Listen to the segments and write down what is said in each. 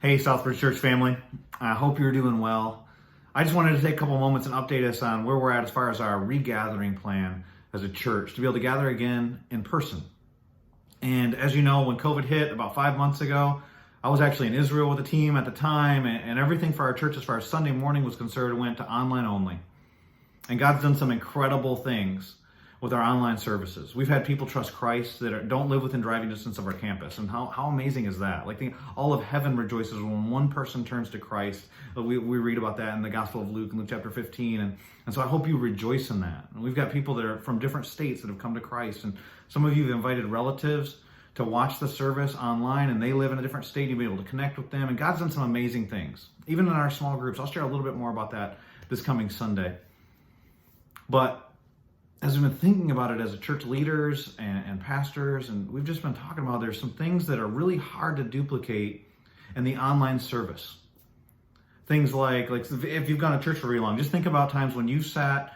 Hey, Southbridge Church family. I hope you're doing well. I just wanted to take a couple moments and update us on where we're at as far as our regathering plan as a church to be able to gather again in person. And as you know, when COVID hit about 5 months ago, I was actually in Israel with a team at the time, and everything for our church as far as Sunday morning was concerned went to online only. And God's done some incredible things with our online services. We've had people trust Christ that don't live within driving distance of our campus. And how amazing is that? All of heaven rejoices when one person turns to Christ. We read about that in the Gospel of Luke, in Luke chapter 15. And so I hope you rejoice in that. And we've got people that are from different states that have come to Christ. And some of you have invited relatives to watch the service online, and they live in a different state. You'll be able to connect with them. And God's done some amazing things, even in our small groups. I'll share a little bit more about that this coming Sunday. But as we've been thinking about it as church leaders and pastors, and we've just been talking about, there's some things that are really hard to duplicate in the online service. Things like if you've gone to church for very long, just think about times when you sat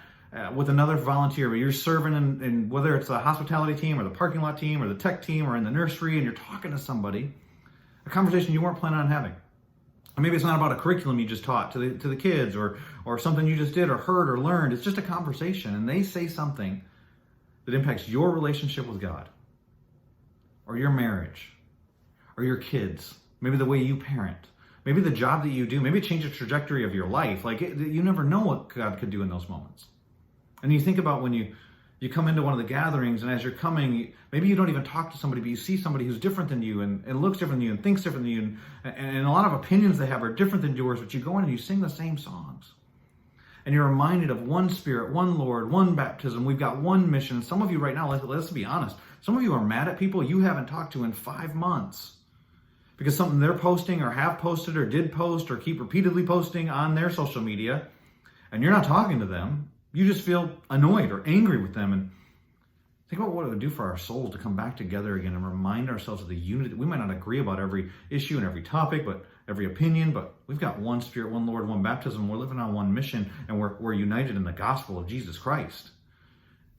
with another volunteer, you're serving in whether it's the hospitality team or the parking lot team or the tech team or in the nursery, and you're talking to somebody, a conversation you weren't planning on having. Or maybe it's not about a curriculum you just taught to the kids or something you just did or heard or learned. It's just a conversation, and they say something that impacts your relationship with God or your marriage or your kids, maybe the way you parent, maybe the job that you do, maybe it changes the trajectory of your life. You never know what God could do in those moments. And you think about when you come into one of the gatherings, and as you're coming, maybe you don't even talk to somebody, but you see somebody who's different than you and looks different than you and thinks different than you, and a lot of opinions they have are different than yours, but you go in and you sing the same songs. And you're reminded of one Spirit, one Lord, one baptism. We've got one mission. And some of you right now, let's be honest, some of you are mad at people you haven't talked to in 5 months because something they're posting or have posted or did post or keep repeatedly posting on their social media, and you're not talking to them. You just feel annoyed or angry with them. And think about what it would do for our souls to come back together again and remind ourselves of the unity. We might not agree about every issue and every topic, but every opinion, but we've got one Spirit, one Lord, one baptism. We're living on one mission, and we're united in the gospel of Jesus Christ.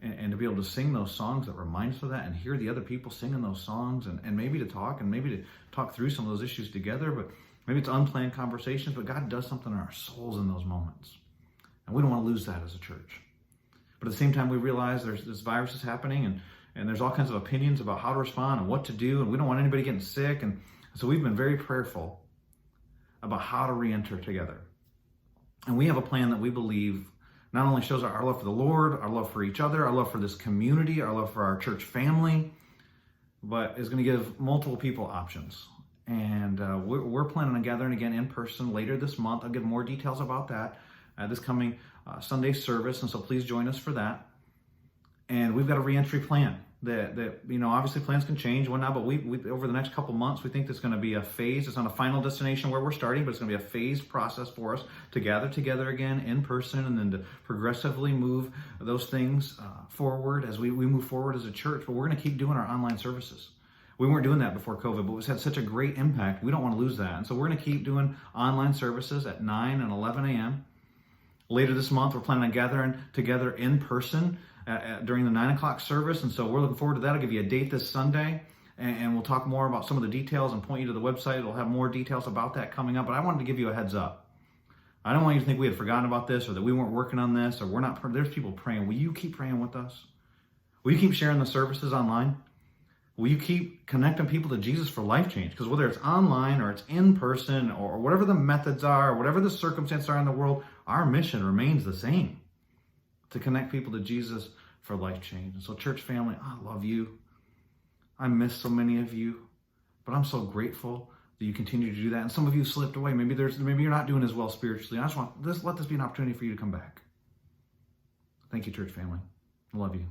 And to be able to sing those songs that remind us of that and hear the other people singing those songs and maybe to talk and maybe to talk through some of those issues together, but maybe it's unplanned conversations, but God does something in our souls in those moments. And we don't want to lose that as a church. But at the same time, we realize this virus is happening and there's all kinds of opinions about how to respond and what to do. And we don't want anybody getting sick. And so we've been very prayerful about how to reenter together. And we have a plan that we believe not only shows our love for the Lord, our love for each other, our love for this community, our love for our church family, but is going to give multiple people options. And we're planning on gathering again in person later this month. I'll give more details about that this coming Sunday service, and so please join us for that. And we've got a reentry plan that obviously plans can change and whatnot, but we over the next couple months, we think there's going to be a phase. It's not a final destination where we're starting, but it's going to be a phased process for us to gather together again in person and then to progressively move those things forward as we move forward as a church. But we're going to keep doing our online services. We weren't doing that before COVID, but it's had such a great impact. We don't want to lose that. And so we're going to keep doing online services at 9 and 11 a.m. Later this month, we're planning on gathering together in person during the 9 o'clock service. And so we're looking forward to that. I'll give you a date this Sunday, and we'll talk more about some of the details and point you to the website. It'll have more details about that coming up. But I wanted to give you a heads up. I don't want you to think we had forgotten about this or that we weren't working on this or we're not. There's people praying. Will you keep praying with us? Will you keep sharing the services online? Will you keep connecting people to Jesus for life change? Because whether it's online or it's in person or whatever the methods are, or whatever the circumstances are in the world, our mission remains the same, to connect people to Jesus for life change. And so church family, I love you. I miss so many of you, but I'm so grateful that you continue to do that. And some of you slipped away. Maybe you're not doing as well spiritually. I just let this be an opportunity for you to come back. Thank you, church family. I love you.